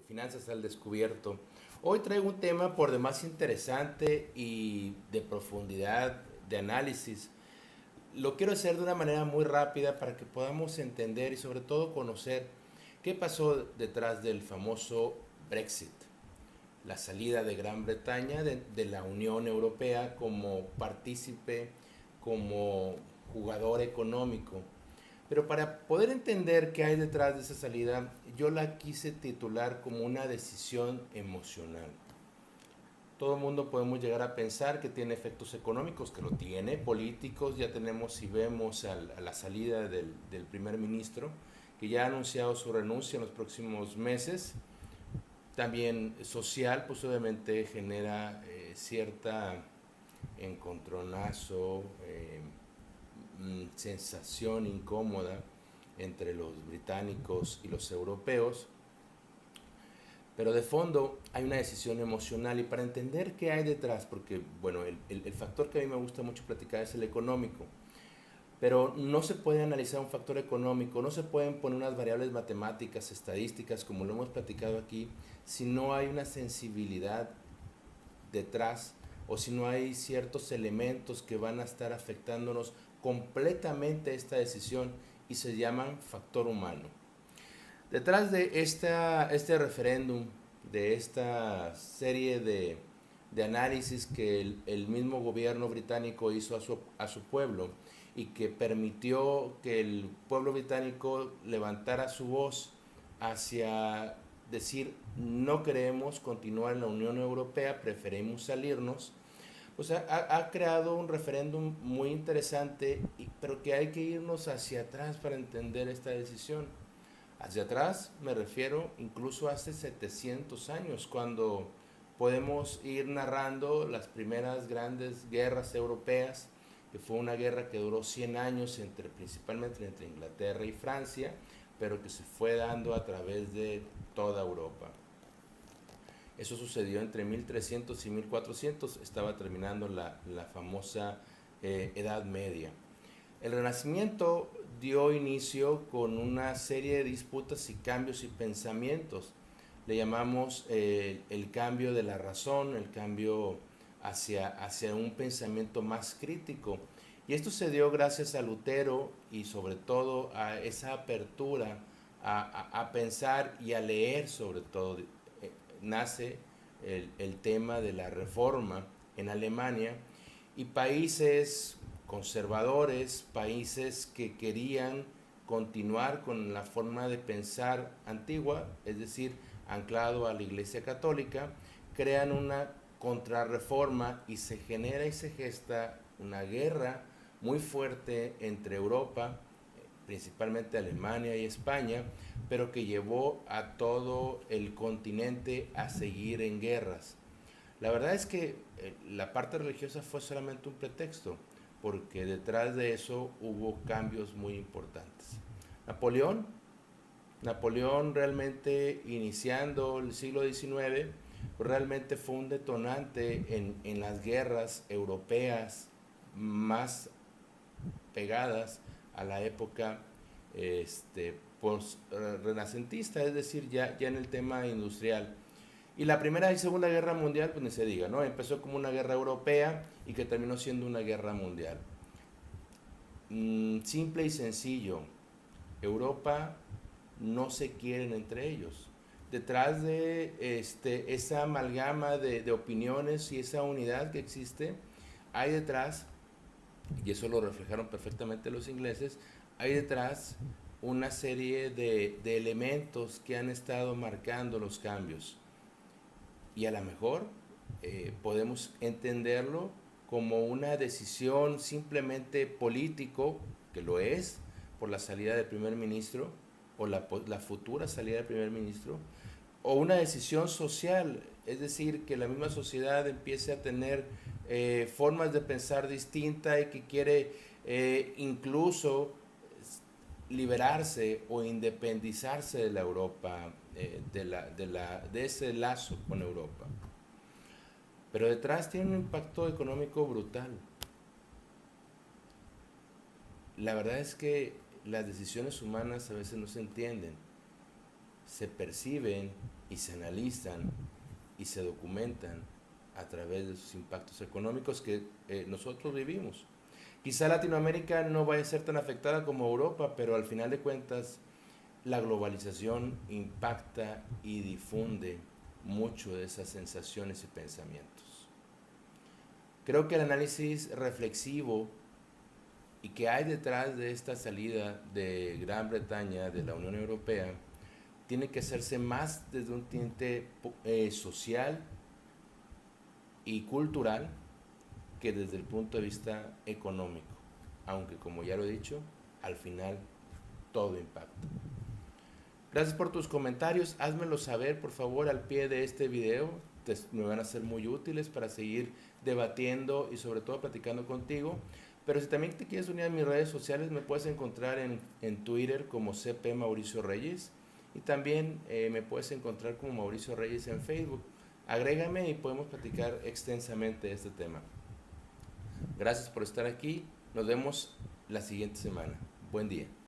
Finanzas al Descubierto. Hoy traigo un tema por demás interesante y de profundidad, de análisis. Lo quiero hacer de una manera muy rápida para que podamos entender y sobre todo conocer qué pasó detrás del famoso Brexit, la salida de Gran Bretaña de la Unión Europea como partícipe, como jugador económico. Pero para poder entender qué hay detrás de esa salida, yo la quise titular como una decisión emocional. Todo el mundo podemos llegar a pensar que tiene efectos económicos, que lo tiene, políticos, ya tenemos, si vemos a la salida del primer ministro, que ya ha anunciado su renuncia en los próximos meses. También social, pues obviamente genera cierta encontronazo, sensación incómoda entre los británicos y los europeos, pero de fondo hay una decisión emocional y para entender qué hay detrás, porque bueno, el factor que a mí me gusta mucho platicar es el económico, pero no se puede analizar un factor económico, no se pueden poner unas variables matemáticas, estadísticas, como lo hemos platicado aquí, si no hay una sensibilidad detrás o si no hay ciertos elementos que van a estar afectándonos completamente esta decisión y se llaman factor humano. Detrás de este referéndum, de esta serie de análisis que el mismo gobierno británico hizo a su pueblo y que permitió que el pueblo británico levantara su voz hacia decir no queremos continuar en la Unión Europea, preferimos salirnos, pues ha creado un referéndum muy interesante, pero que hay que irnos hacia atrás para entender esta decisión. Hacia atrás me refiero incluso hace 700 años, cuando podemos ir narrando las primeras grandes guerras europeas, que fue una guerra que duró 100 años principalmente entre Inglaterra y Francia, pero que se fue dando a través de toda Europa. Eso sucedió entre 1300 y 1400, estaba terminando la famosa Edad Media. El Renacimiento dio inicio con una serie de disputas y cambios y pensamientos. Le llamamos el cambio de la razón, el cambio hacia un pensamiento más crítico. Y esto se dio gracias a Lutero y sobre todo a esa apertura a pensar y a leer sobre todo. Nace el tema de la reforma en Alemania y países conservadores, países que querían continuar con la forma de pensar antigua, es decir, anclado a la Iglesia Católica, crean una contrarreforma y se genera y se gesta una guerra muy fuerte entre Europa, principalmente Alemania y España, pero que llevó a todo el continente a seguir en guerras. La verdad es que la parte religiosa fue solamente un pretexto, porque detrás de eso hubo cambios muy importantes. Napoleón, Napoleón realmente iniciando el siglo XIX, realmente fue un detonante en las guerras europeas más pegadas a la época post-renacentista, es decir, ya en el tema industrial. Y la Primera y Segunda Guerra Mundial, pues ni se diga, ¿no? Empezó como una guerra europea y que terminó siendo una guerra mundial. Simple y sencillo, Europa no se quieren entre ellos. Detrás de esa amalgama de opiniones y esa unidad que existe, hay detrás, y eso lo reflejaron perfectamente los ingleses, hay detrás una serie de elementos que han estado marcando los cambios y a lo mejor podemos entenderlo como una decisión simplemente político, que lo es, por la salida del primer ministro o la futura salida del primer ministro, o una decisión social, es decir, que la misma sociedad empiece a tener formas de pensar distintas y que quiere incluso liberarse o independizarse de la Europa, de ese lazo con Europa. Pero detrás tiene un impacto económico brutal. La verdad es que las decisiones humanas a veces no se entienden. se perciben y se analizan y se documentan a través de sus impactos económicos que nosotros vivimos. Quizá Latinoamérica no vaya a ser tan afectada como Europa, pero al final de cuentas la globalización impacta y difunde mucho de esas sensaciones y pensamientos. Creo que el análisis reflexivo y que hay detrás de esta salida de Gran Bretaña de la Unión Europea tiene que hacerse más desde un tinte social y cultural que desde el punto de vista económico, aunque como ya lo he dicho, al final todo impacta. Gracias por tus comentarios, házmelo saber por favor al pie de este video, me van a ser muy útiles para seguir debatiendo y sobre todo platicando contigo. Pero si también te quieres unir a mis redes sociales, me puedes encontrar en Twitter como CP Mauricio Reyes y también me puedes encontrar como Mauricio Reyes en Facebook. Agrégame y podemos platicar extensamente de este tema. Gracias por estar aquí, nos vemos la siguiente semana. Buen día.